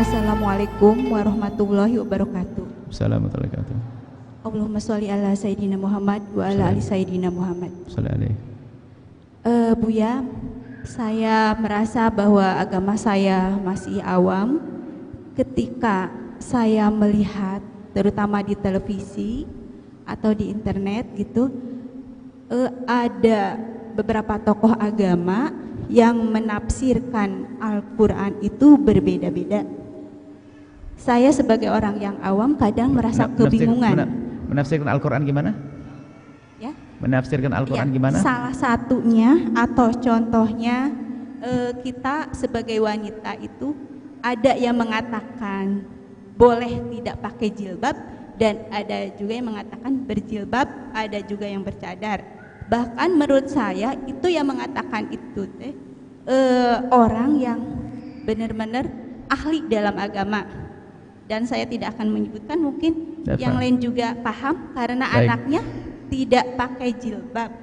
Assalamualaikum warahmatullahi wabarakatuh. Assalamualaikum warahmatullahi wabarakatuh. Allahumma sholli ala Sayyidina Muhammad wa ala ali Sayyidina Muhammad. Buya, saya merasa bahwa agama saya masih awam. Ketika saya melihat terutama di televisi atau di internet gitu, ada beberapa tokoh agama yang menafsirkan Al-Quran itu berbeda-beda. Saya sebagai orang yang awam kadang merasa kebingungan. Menafsirkan Al-Quran gimana? Ya? Menafsirkan Al-Quran Ya, gimana? salah satunya atau contohnya kita sebagai wanita itu ada yang mengatakan boleh tidak pakai jilbab, dan ada juga yang mengatakan berjilbab, ada juga yang bercadar. Bahkan menurut saya itu yang mengatakan itu orang yang benar-benar ahli dalam agama. Dan saya tidak akan menyebutkan, mungkin yang lain juga paham karena anaknya tidak pakai jilbab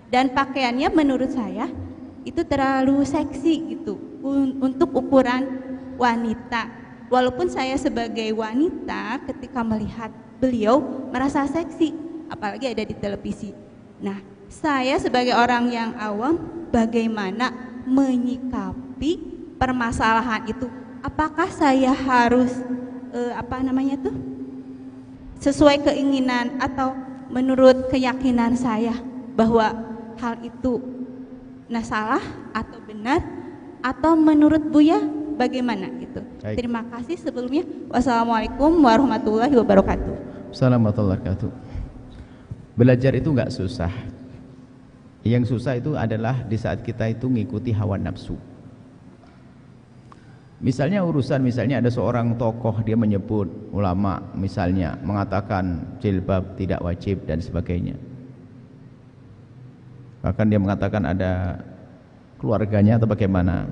dan pakaiannya menurut saya itu terlalu seksi gitu untuk ukuran wanita. Walaupun saya sebagai wanita ketika melihat beliau merasa seksi, apalagi ada di televisi. Nah, saya sebagai orang yang awam bagaimana menyikapi permasalahan itu? Apakah saya harus sesuai keinginan atau menurut keyakinan saya bahwa hal itu salah atau benar, atau menurut Buya bagaimana gitu? Baik. Terima kasih sebelumnya. Wassalamualaikum warahmatullahi wabarakatuh. Assalamualaikum warahmatullahi wabarakatuh. Belajar itu enggak susah. Yang susah itu adalah di saat kita itu ngikuti hawa nafsu. Misalnya misalnya ada seorang tokoh, dia menyebut ulama misalnya mengatakan jilbab tidak wajib dan sebagainya. Bahkan dia mengatakan ada keluarganya atau bagaimana.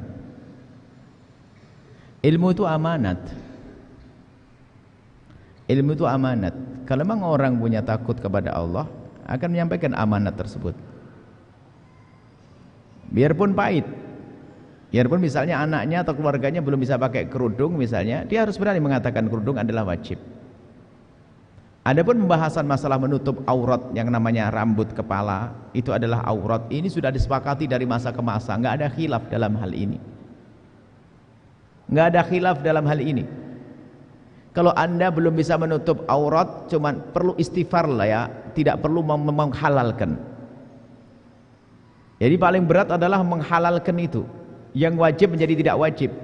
Ilmu itu amanat. Ilmu itu amanat. Kalau memang orang punya takut kepada Allah, akan menyampaikan amanat tersebut. Biarpun pahit. Biarpun misalnya anaknya atau keluarganya belum bisa pakai kerudung misalnya, dia harus berani mengatakan kerudung adalah wajib. Adapun pembahasan masalah menutup aurat yang namanya rambut kepala, itu adalah aurat. Ini sudah disepakati dari masa ke masa, enggak ada khilaf dalam hal ini. Enggak ada khilaf dalam hal ini. Kalau Anda belum bisa menutup aurat, cuman perlu istighfar lah ya, tidak perlu menghalalkan. Jadi paling berat adalah menghalalkan itu. Yang wajib menjadi tidak wajib.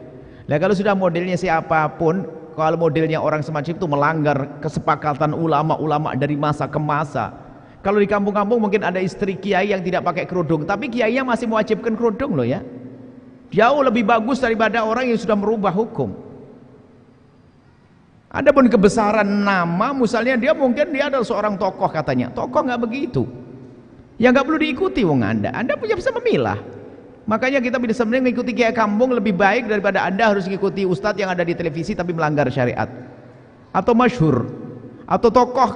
Nah, kalau sudah modelnya siapapun, kalau modelnya orang semacam itu melanggar kesepakatan ulama-ulama dari masa ke masa. Kalau di kampung-kampung mungkin ada istri kiai yang tidak pakai kerudung, tapi kiainya masih mewajibkan kerudung loh ya. Jauh lebih bagus daripada orang yang sudah merubah hukum. Adapun kebesaran nama, misalnya dia adalah seorang tokoh katanya. Tokoh nggak begitu. Ya nggak perlu diikuti wong Anda punya bisa memilah. Makanya kita bisa mengikuti kiai kampung lebih baik daripada Anda harus mengikuti ustadz yang ada di televisi tapi melanggar syariat, atau masyhur, atau tokoh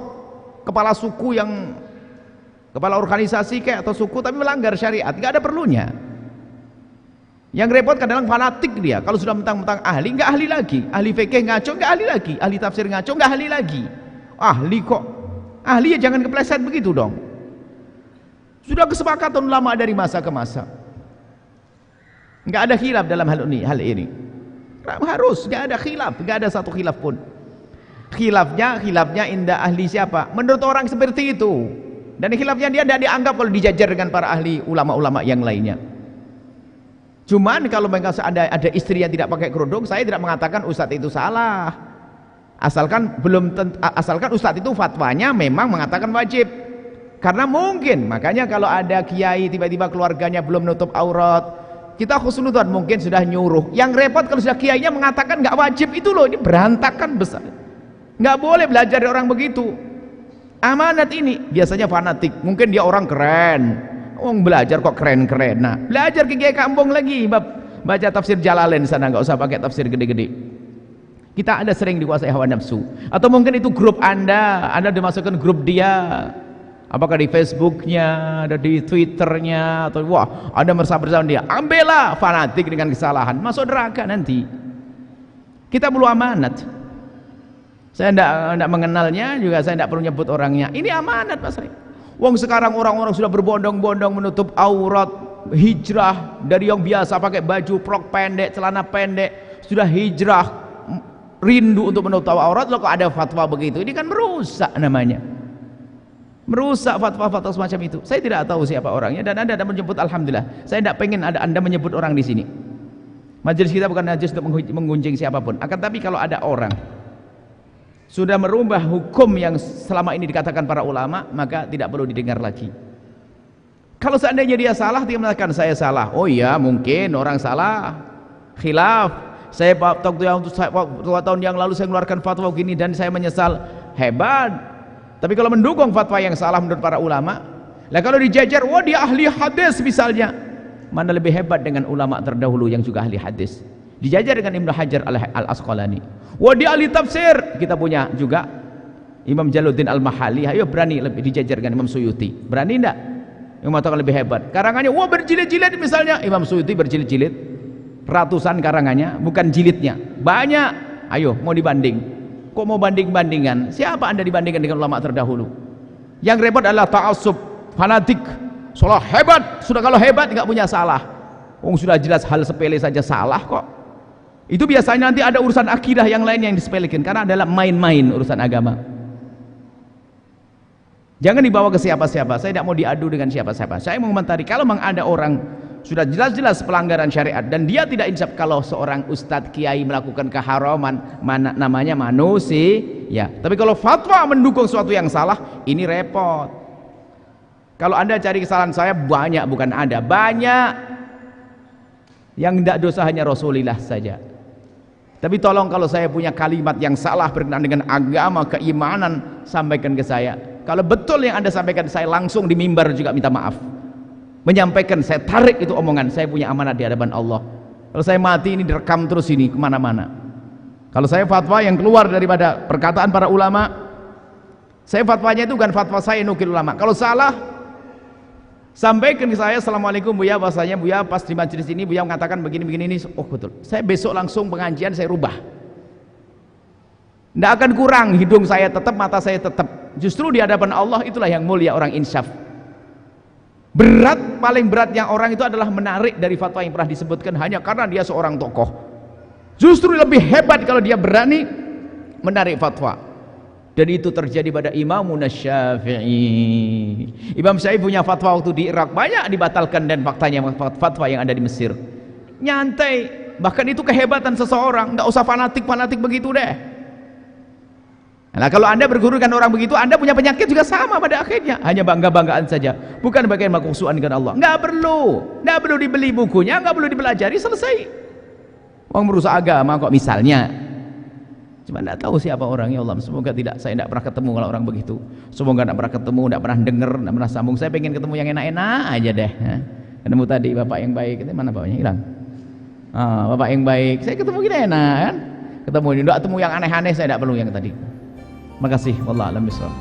kepala suku yang kepala organisasi kayak atau suku tapi melanggar syariat. Nggak ada perlunya. Yang repot kadang fanatik dia. Kalau sudah mentang-mentang ahli, nggak ahli lagi. Ahli fikih ngaco, nggak ahli lagi. Ahli tafsir ngaco, nggak ahli lagi. Ahli kok? Ahli ya jangan kepleset begitu dong. Sudah kesepakatan ulama dari masa ke masa. Enggak ada khilaf dalam hal ini. Harus enggak ada khilaf, enggak ada satu khilaf pun. Khilafnya indah ahli siapa? Menurut orang seperti itu. Dan khilafnya dia tidak dianggap kalau dijajar dengan para ahli ulama-ulama yang lainnya. Cuman kalau mereka ada istri yang tidak pakai kerudung, saya tidak mengatakan ustadz itu salah. Asalkan ustadz itu fatwanya memang mengatakan wajib. Karena mungkin, makanya kalau ada kiai tiba-tiba keluarganya belum menutup aurat, kita khusnudzon mungkin sudah nyuruh. Yang repot kalau sudah kiainya mengatakan nggak wajib, itu loh, ini berantakan besar. Nggak boleh belajar dari orang begitu. Amanat ini biasanya fanatik, mungkin dia orang keren. Belajar kok keren-keren. Nah, belajar ke kiai kampung lagi, baca tafsir Jalalain sana, nggak usah pakai tafsir gede-gede. Kita ada sering dikuasai hawa nafsu. Atau mungkin itu grup Anda dimasukkan grup dia. Apakah di Facebooknya, ada di Twitternya, atau wah Anda bersama dia, ambillah, fanatik dengan kesalahan, masuk neraka nanti. Kita perlu amanat. Saya tidak mengenalnya, juga saya tidak perlu nyebut orangnya. Ini amanat Mas Ray. Wong sekarang orang-orang sudah berbondong-bondong menutup aurat, hijrah dari yang biasa pakai baju prok pendek, celana pendek, sudah hijrah, rindu untuk menutup aurat, loh kok ada fatwa begitu. Ini kan merusak namanya. Merusak fatwa-fatwa semacam itu. Saya tidak tahu siapa orangnya, dan Anda menyebut alhamdulillah. Saya tidak pengen ada Anda menyebut orang di sini. Majelis kita bukan majelis untuk menggunjing siapapun. Akan tapi kalau ada orang sudah merubah hukum yang selama ini dikatakan para ulama, maka tidak perlu didengar lagi. Kalau seandainya dia salah, dia mengatakan saya salah. Oh iya, mungkin orang salah, khilaf. Saya waktu 2 tahun yang lalu saya mengeluarkan fatwa gini dan saya menyesal. Hebat. Tapi kalau mendukung fatwa yang salah menurut para ulama, lah kalau dijajar, wah dia ahli hadis misalnya, mana lebih hebat dengan ulama terdahulu yang juga ahli hadis. Dijajar dengan Ibnu Hajar al-Asqalani. Wah dia ahli tafsir. Kita punya juga Imam Jaluddin al-Mahali. Ayo berani lebih dijajar dengan Imam Suyuti. Berani enggak? Yang mengatakan lebih hebat. Karangannya wah berjilid-jilid misalnya. Imam Suyuti berjilid-jilid. Ratusan karangannya, bukan jilidnya. Banyak. Ayo mau dibanding. Kok mau banding-bandingan? Siapa Anda dibandingkan dengan ulama terdahulu? Yang repot adalah ta'assub, fanatik. Salah hebat. Sudah kalau hebat enggak punya salah. Sudah jelas hal sepele saja salah kok. Itu biasanya nanti ada urusan akidah yang lain yang disepelekan, karena adalah main-main urusan agama. Jangan dibawa ke siapa-siapa. Saya tidak mau diadu dengan siapa-siapa. Saya mengomentari kalau memang ada orang sudah jelas-jelas pelanggaran syariat dan dia tidak insaf, kalau seorang ustadz kiai melakukan keharaman, namanya manusia ya. Tapi kalau fatwa mendukung sesuatu yang salah, ini repot. Kalau Anda cari kesalahan saya, banyak, bukan ada, banyak. Yang tidak dosa hanya Rasulullah saja. Tapi tolong kalau saya punya kalimat yang salah berkenaan dengan agama, keimanan, sampaikan ke saya. Kalau betul yang Anda sampaikan, saya langsung di mimbar juga minta maaf. Menyampaikan, saya tarik itu omongan. Saya punya amanat di hadapan Allah. Kalau saya mati ini direkam terus ini kemana-mana. Kalau saya fatwa yang keluar daripada perkataan para ulama, saya fatwanya itu bukan fatwa saya nukil ulama. Kalau salah, sampaikan ke saya, assalamualaikum Buya, bahasanya Buya pas di majelis ini Buya mengatakan begini-begini ini. Oh betul, saya besok langsung pengajian saya rubah. Tidak akan kurang, hidung saya tetap, mata saya tetap. Justru di hadapan Allah itulah yang mulia orang insyaf. Berat, paling berat yang orang itu adalah menarik dari fatwa yang pernah disebutkan hanya karena dia seorang tokoh. Justru lebih hebat kalau dia berani menarik fatwa. Dan itu terjadi pada Imam Syafi'i. Imam Syafi'i punya fatwa waktu di Irak, banyak dibatalkan, dan faktanya fatwa yang ada di Mesir nyantai. Bahkan itu kehebatan seseorang, nggak usah fanatik begitu deh. Nah kalau Anda berguru dengan orang begitu, Anda punya penyakit juga sama pada akhirnya, hanya bangga-banggaan saja, bukan bagian maksuhan dengan Allah. Nggak perlu dibeli bukunya, nggak perlu dipelajari, selesai. Orang merusak agama kok misalnya. Cuma tidak tahu siapa orangnya, Allah. Semoga saya tidak pernah ketemu kalau orang begitu. Semoga tidak pernah ketemu, tidak pernah dengar, tidak pernah sambung. Saya pengen ketemu yang enak-enak aja deh. Ketemu tadi bapak yang baik, itu mana bapaknya hilang? Bapak yang baik, saya ketemu gini enak kan? Ketemu ini, tidak ketemu yang aneh-aneh, saya tidak perlu yang tadi. Makasih, wallah alam bisawab.